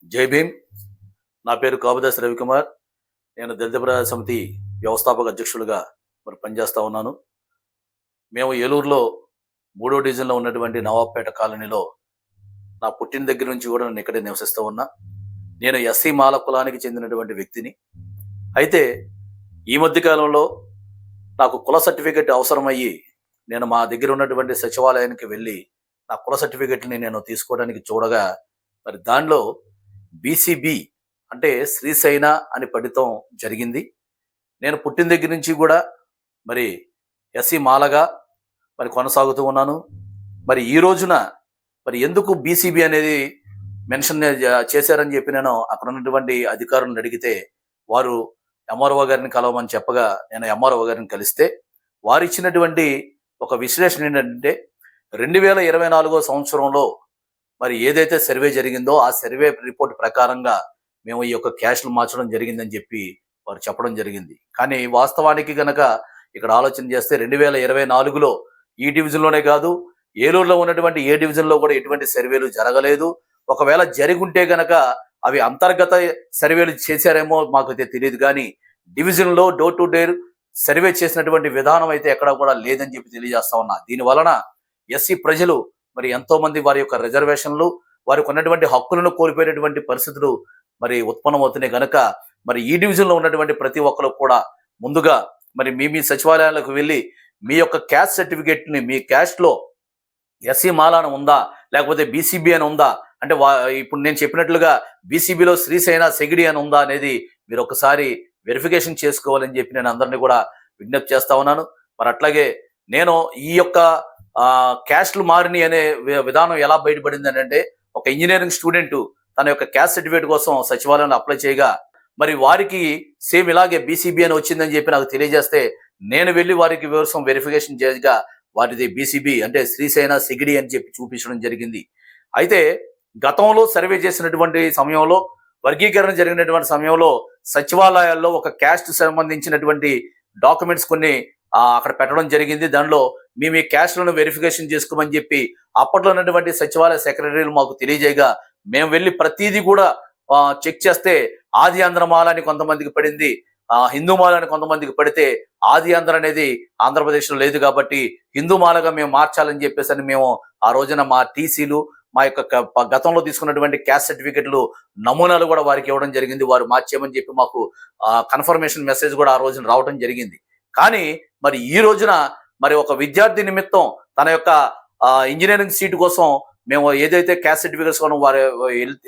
జై భీమ్. నా పేరు కాబుదాస్ రవికుమార్. నేను దళిత ప్రజా సమితి వ్యవస్థాపక అధ్యక్షులుగా పనిచేస్తా ఉన్నాను. మేము ఏలూరులో 3వ డివిజన్లో ఉన్నటువంటి నవాబ్పేట కాలనీలో నా పుట్టిన దగ్గర నుంచి కూడా నేను ఇక్కడే నివసిస్తూ ఉన్నా. నేను ఎస్సీ మాల కులానికి చెందినటువంటి వ్యక్తిని. అయితే ఈ మధ్య కాలంలో నాకు కుల సర్టిఫికెట్ అవసరమయ్యి నేను మా దగ్గర ఉన్నటువంటి సచివాలయానికి వెళ్ళి నా కుల సర్టిఫికెట్ని నేను తీసుకోవడానికి చూడగా దానిలో బీసీబీ అంటే శ్రీశైన అని పడితం జరిగింది. నేను పుట్టిన దగ్గర నుంచి కూడా ఎస్సీ మాలగా కొనసాగుతూ ఉన్నాను. ఈ రోజున ఎందుకు బీసీబీ అనేది మెన్షన్ చేశారని చెప్పి నేను అక్కడ ఉన్నటువంటి అధికారులను అడిగితే వారు ఎంఆర్ఓ గారిని కలవమని చెప్పగా నేను ఎంఆర్ఓ గారిని కలిస్తే వారు ఇచ్చినటువంటి ఒక విశ్లేషణ ఏంటంటే 2024 సంవత్సరంలో ఏదైతే సర్వే జరిగిందో ఆ సర్వే రిపోర్ట్ ప్రకారంగా మేము ఈ యొక్క క్యాష్లు మార్చడం జరిగిందని చెప్పి వారు చెప్పడం జరిగింది. కానీ వాస్తవానికి గనక ఇక్కడ ఆలోచన చేస్తే 2024లో ఈ డివిజన్లోనే కాదు, ఏలూరులో ఉన్నటువంటి ఏ డివిజన్లో కూడా ఎటువంటి సర్వేలు జరగలేదు. ఒకవేళ జరుగుంటే గనక అవి అంతర్గత సర్వేలు చేశారేమో మాకు అయితే తెలియదు. కానీ డివిజన్లో డోర్ టు డోర్ సర్వే చేసినటువంటి విధానం అయితే ఎక్కడా కూడా లేదని చెప్పి తెలియజేస్తా ఉన్నా. దీని వలన ఎస్సీ ప్రజలు ఎంతో మంది వారి యొక్క రిజర్వేషన్లు, వారికి ఉన్నటువంటి హక్కులను కోల్పోయేటువంటి పరిస్థితులు ఉత్పన్నమవుతున్నాయి. కనుక ఈ డివిజన్లో ఉన్నటువంటి ప్రతి ఒక్కరు కూడా ముందుగా మీ సచివాలయాలకు వెళ్ళి మీ యొక్క క్యాస్ట్ సర్టిఫికేట్ని, మీ క్యాస్ట్లో ఎస్సీ మాల అని ఉందా లేకపోతే బీసీబీ అని ఉందా, అంటే ఇప్పుడు నేను చెప్పినట్లుగా బీసీబీలో శ్రీశైన సెగిడి అని ఉందా అనేది మీరు ఒకసారి వెరిఫికేషన్ చేసుకోవాలని చెప్పి నేను అందరినీ కూడా విజ్ఞప్తి చేస్తా ఉన్నాను. అట్లాగే నేను ఈ యొక్క క్యాస్ట్లు మారిని అనే విధానం ఎలా బయటపడింది అంటే, ఒక ఇంజనీరింగ్ స్టూడెంట్ తన యొక్క క్యాస్ట్ సర్టిఫికేట్ కోసం సచివాలయంలో అప్లై చేయగా వారికి సేమ్ ఇలాగే బీసీబీ అని వచ్చిందని చెప్పి నాకు తెలియజేస్తే నేను వెళ్ళి వారికి వివరం వెరిఫికేషన్ చేయగా వాటిది బీసీబీ అంటే శ్రీశైన సిగిడి అని చెప్పి చూపించడం జరిగింది. అయితే గతంలో సర్వే చేసినటువంటి సమయంలో, వర్గీకరణ జరిగినటువంటి సమయంలో సచివాలయాల్లో ఒక క్యాస్ట్ సంబంధించినటువంటి డాక్యుమెంట్స్ కొన్ని అక్కడ పెట్టడం జరిగింది. దానిలో మీ క్యాస్ట్లను వెరిఫికేషన్ చేసుకోమని చెప్పి అప్పట్లో ఉన్నటువంటి సచివాలయ సెక్రటరీలు మాకు తెలియజేయగా మేము వెళ్ళి ప్రతిదీ కూడా చెక్ చేస్తే ఆది ఆంధ్రమాల అని కొంతమందికి పడింది, హిందూ మాల అని కొంతమందికి పడితే ఆది ఆంధ్ర అనేది ఆంధ్రప్రదేశ్లో లేదు కాబట్టి హిందూ మాలగా మేము మార్చాలని చెప్పేసి అని మేము ఆ రోజున మా టీసీలు, మా యొక్క గతంలో తీసుకున్నటువంటి క్యాస్ట్ సర్టిఫికెట్లు నమూనాలు కూడా వారికి ఇవ్వడం జరిగింది. వారు మార్చేయమని చెప్పి మాకు కన్ఫర్మేషన్ మెసేజ్ కూడా ఆ రోజున రావడం జరిగింది. కానీ ఈ రోజున ఒక విద్యార్థి నిమిత్తం తన యొక్క ఇంజనీరింగ్ సీటు కోసం మేము ఏదైతే క్యాస్ట్ సర్టిఫికేట్స్ కోసం వారు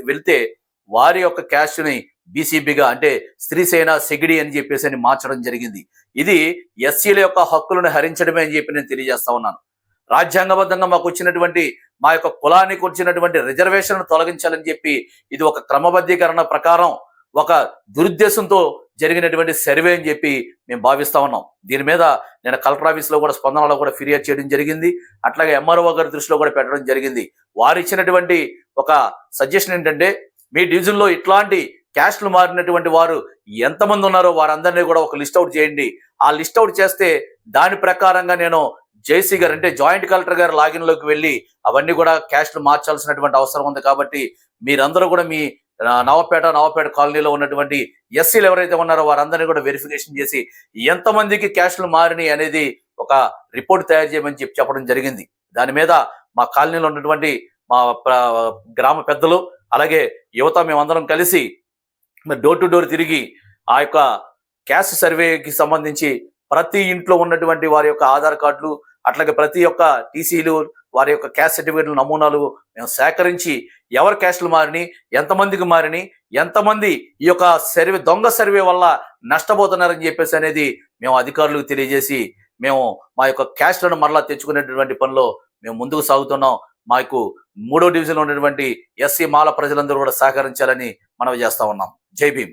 వెళ్తే వారి యొక్క క్యాస్ట్ని బీసీబీగా అంటే శ్రీశైన సెగిడి అని చెప్పేసి అని మార్చడం జరిగింది. ఇది ఎస్సీల యొక్క హక్కులను హరించడమే అని చెప్పి నేను తెలియజేస్తా ఉన్నాను. రాజ్యాంగబద్ధంగా మాకు వచ్చినటువంటి మా యొక్క కులానికి వచ్చినటువంటి రిజర్వేషన్ తొలగించాలని చెప్పి ఇది ఒక క్రమబద్ధీకరణ ప్రకారం ఒక దురుద్దేశంతో జరిగినటువంటి సర్వే అని చెప్పి మేము భావిస్తా ఉన్నాం. దీని మీద నేను కలెక్టర్ ఆఫీస్లో కూడా స్పందనలో కూడా ఫిర్యాదు చేయడం జరిగింది. అట్లాగే ఎంఆర్ఓ గారి దృష్టిలో కూడా పెట్టడం జరిగింది. వారు ఇచ్చినటువంటి ఒక సజెషన్ ఏంటంటే, మీ డివిజన్లో ఇట్లాంటి క్యాస్ట్లు మారినటువంటి వారు ఎంతమంది ఉన్నారో వారందరినీ కూడా ఒక లిస్ట్ అవుట్ చేయండి. ఆ లిస్ట్ అవుట్ చేస్తే దాని ప్రకారంగా నేను జేసీ గారు అంటే జాయింట్ కలెక్టర్ గారు లాగిన్లోకి వెళ్ళి అవన్నీ కూడా క్యాస్ట్లు మార్చాల్సినటువంటి అవసరం ఉంది. కాబట్టి మీరందరూ కూడా మీ నవాబ్పేట కాలనీలో ఉన్నటువంటి ఎస్సీలు ఎవరైతే ఉన్నారో వారందరినీ కూడా వెరిఫికేషన్ చేసి ఎంతమందికి క్యాస్ట్లు మారినాయి అనేది ఒక రిపోర్ట్ తయారు చేయమని చెప్పడం జరిగింది. దాని మీద మా కాలనీలో ఉన్నటువంటి మా గ్రామ పెద్దలు అలాగే యువత మేమందరం కలిసి డోర్ టు డోర్ తిరిగి ఆ యొక్క క్యాస్ట్ సర్వేకి సంబంధించి ప్రతి ఇంట్లో ఉన్నటువంటి వారి యొక్క ఆధార్ కార్డులు అట్లాగే ప్రతి ఒక్క టీసీలు వారి యొక్క క్యాస్ట్ సర్టిఫికేట్ల నమూనాలు మేము సేకరించి ఎవరి క్యాస్ట్లు మారిని, ఎంతమందికి మారిని, ఎంతమంది ఈ యొక్క దొంగ సర్వే వల్ల నష్టపోతున్నారని చెప్పేసి అనేది మేము అధికారులకు తెలియజేసి మేము మా యొక్క క్యాస్ట్లను మరలా తెచ్చుకునేటువంటి పనిలో మేము ముందుకు సాగుతున్నాం. మాకు 3వ డివిజన్లో ఉన్నటువంటి ఎస్సీ మాల ప్రజలందరూ కూడా సహకరించాలని మనవి చేస్తా ఉన్నాం. జై భీమ్.